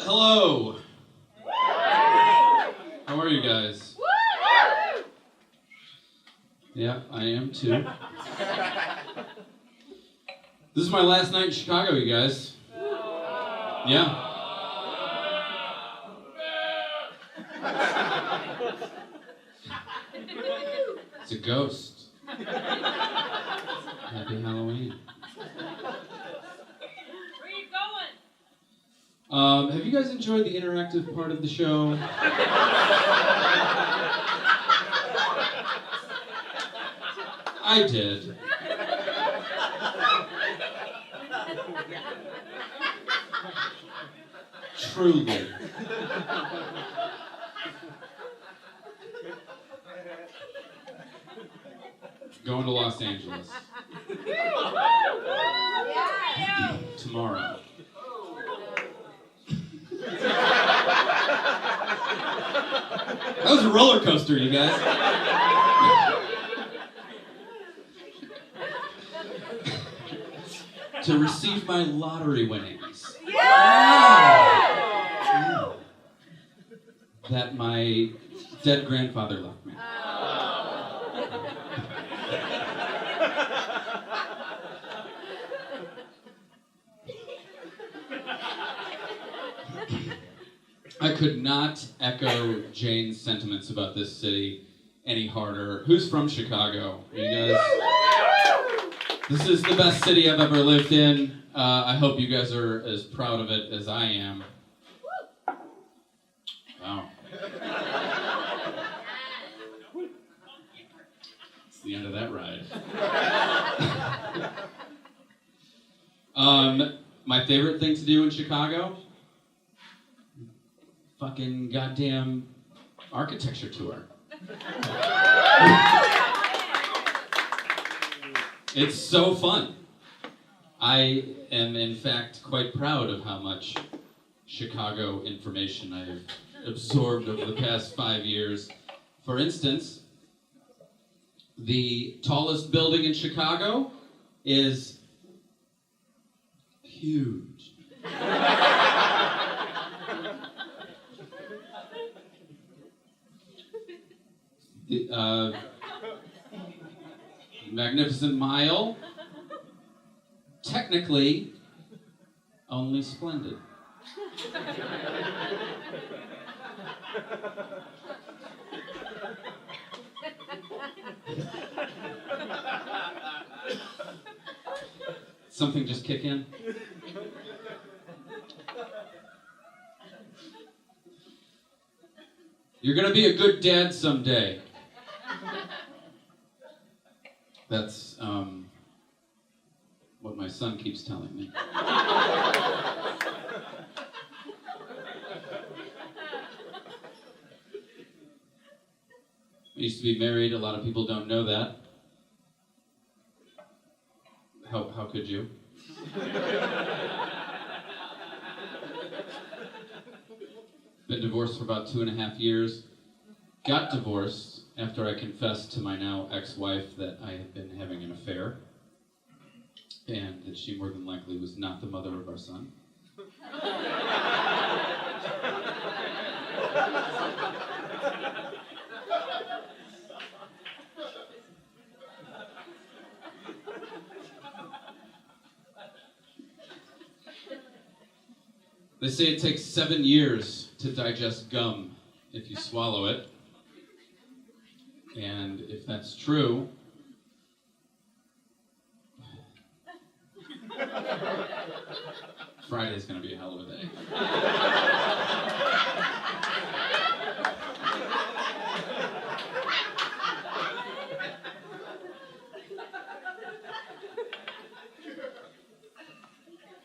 Hello. How are you guys? Yeah, I am too. This is my last night in Chicago, you guys. Yeah. It's a ghost. Happy Halloween. Where are you going? Have you guys enjoyed the interactive part of the show? I did. Truly. Going to Los Angeles. Tomorrow. That was a roller coaster, you guys. To receive my lottery winnings. That my dead grandfather left me. I could not echo Jane's sentiments about this city any harder. Who's from Chicago? You guys? This is the best city I've ever lived in. I hope you guys are as proud of it as I am. Wow. It's the end of that ride. My favorite thing to do in Chicago? Fucking goddamn architecture tour. It's so fun. I am, in fact, quite proud of how much Chicago information I have absorbed over the past 5 years. For instance, the tallest building in Chicago is huge. The Magnificent Mile, technically, only splendid. Something just kick in? You're gonna be a good dad someday. That's what my son keeps telling me. I used to be married. A lot of people don't know that. How could you? Been divorced for about 2.5 years. Got divorced after I confessed to my now ex-wife that I had been having an affair, and that she more than likely was not the mother of our son. They say it takes 7 years to digest gum if you swallow it. And if that's true, Friday's gonna be a hell of a day.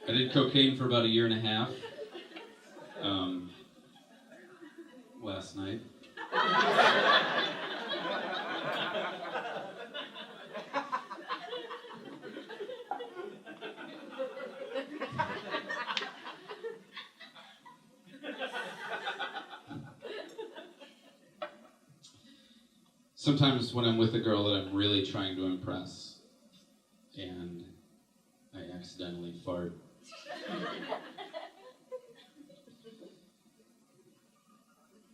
I did cocaine for about 1.5 years. Last night. Sometimes when I'm with a girl that I'm really trying to impress, and I accidentally fart,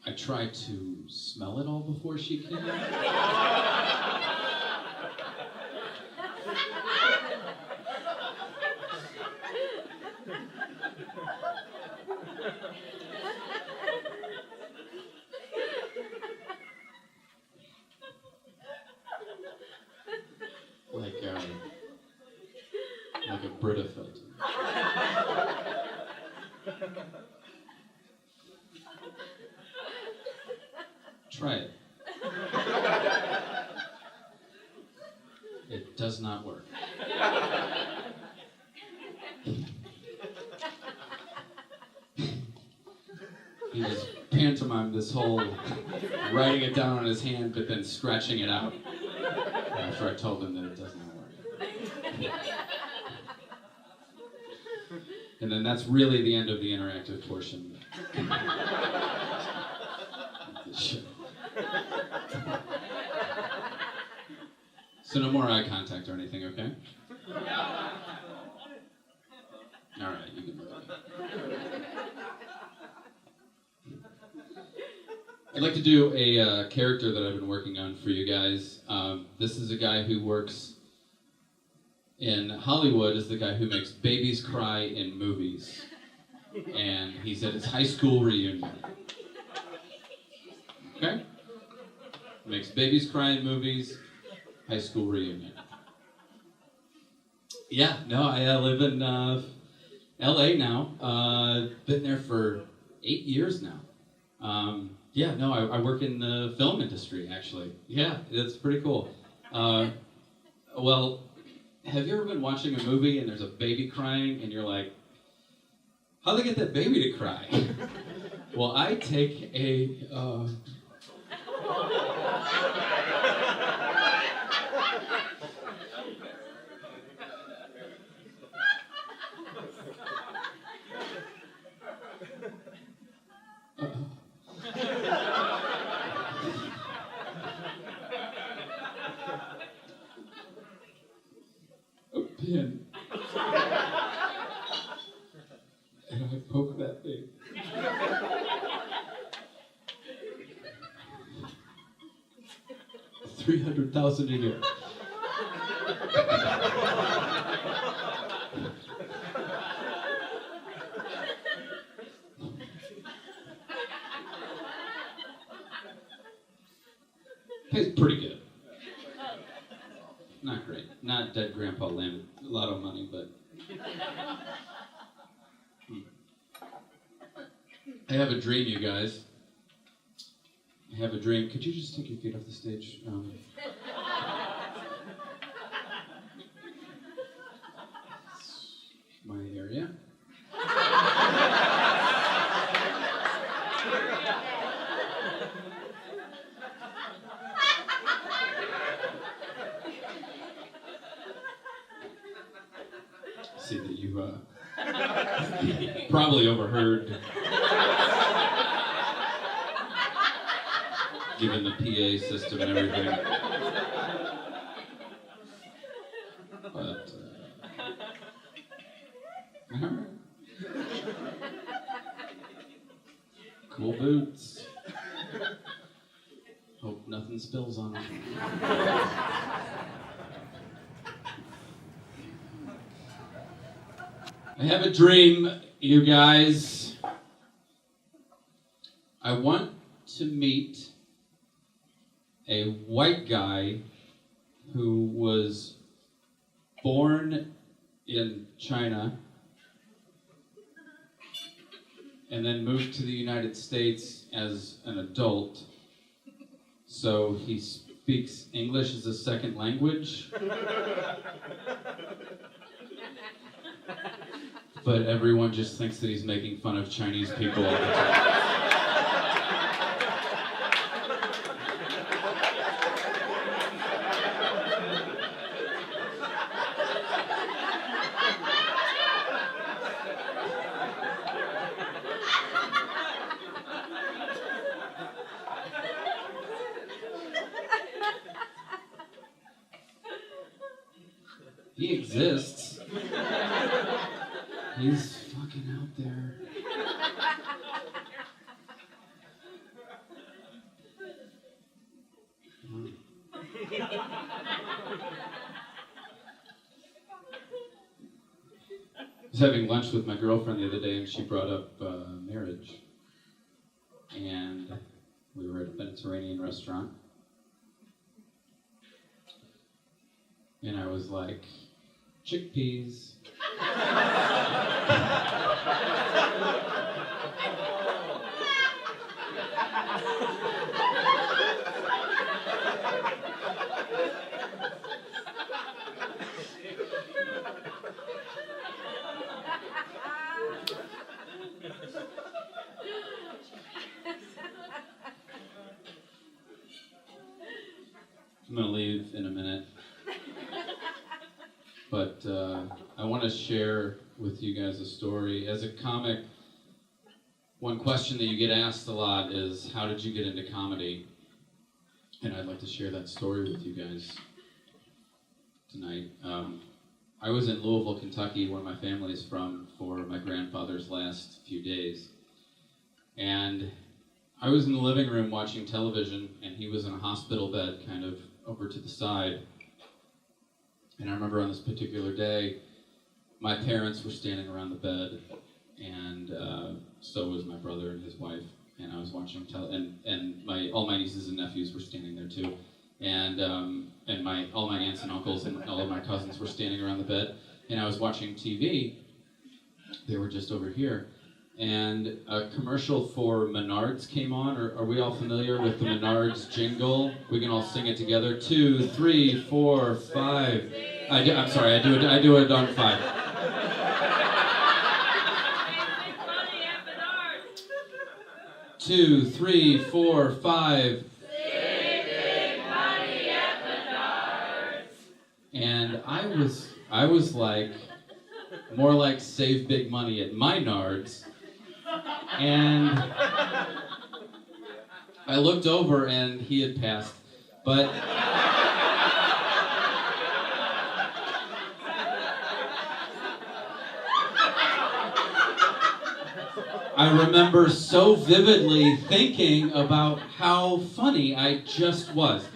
I tried to smell it all before she came. Like a Brita filter. Try it. It does not work. He just pantomimed this whole writing it down on his hand, but then scratching it out after I told him that it does not work. And then that's really the end of the interactive portion of the show. So no more eye contact or anything, okay? All right, you can look at me. I'd like to do a character that I've been working on for you guys. This is a guy who works in Hollywood, is the guy who makes babies cry in movies. And he's at his high school reunion. Okay? Makes babies cry in movies, high school reunion. Yeah, no, I live in LA now. Been there for 8 years now. Yeah, no, I work in the film industry, actually. Yeah, it's pretty cool. Well, have you ever been watching a movie and there's a baby crying and you're like, how'd they get that baby to cry? Well, I take a... pin. And I poke that thing. $300,000 a year. Pays pretty good. Not great. Not dead Grandpa landed a lot of money, but... I have a dream, you guys. I have a dream. Could you just take your feet off the stage? My area. See that you probably overheard, given the PA system and everything. But, all right. Cool boots. Hope nothing spills on them. I have a dream, you guys. I want to meet a white guy who was born in China and then moved to the United States as an adult. So he speaks English as a second language. But everyone just thinks that he's making fun of Chinese people all the time. He exists. He's fucking out there. I was having lunch with my girlfriend the other day, and she brought up marriage. And we were at a Mediterranean restaurant. And I was like, chickpeas. I'm going to leave in a minute. But I want to share with you guys a story. As a comic, one question that you get asked a lot is, how did you get into comedy? And I'd like to share that story with you guys tonight. I was in Louisville, Kentucky, where my family is from, for my grandfather's last few days. And I was in the living room watching television, and he was in a hospital bed kind of over to the side. And I remember on this particular day, my parents were standing around the bed, and so was my brother and his wife. And I was watching and all my nieces and nephews were standing there too, and all my aunts and uncles and all of my cousins were standing around the bed. And I was watching TV. They were just over here, and a commercial for Menards came on. Are we all familiar with the Menards jingle? We can all sing it together. 2, 3, 4, 5. I'm sorry. I do it on 5. Two, 3, 4, 5. And I was like, more like save big money at my Nards. And I looked over and he had passed. But I remember so vividly thinking about how funny I just was.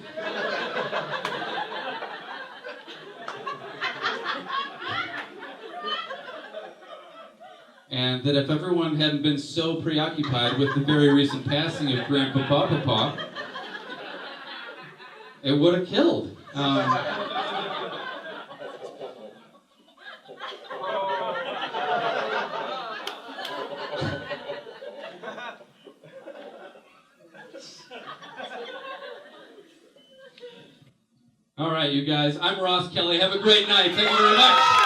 And that if everyone hadn't been so preoccupied with the very recent passing of Grandpapa Papa, it would have killed. All right, you guys. I'm Ross Kelly. Have a great night. Thank you very much.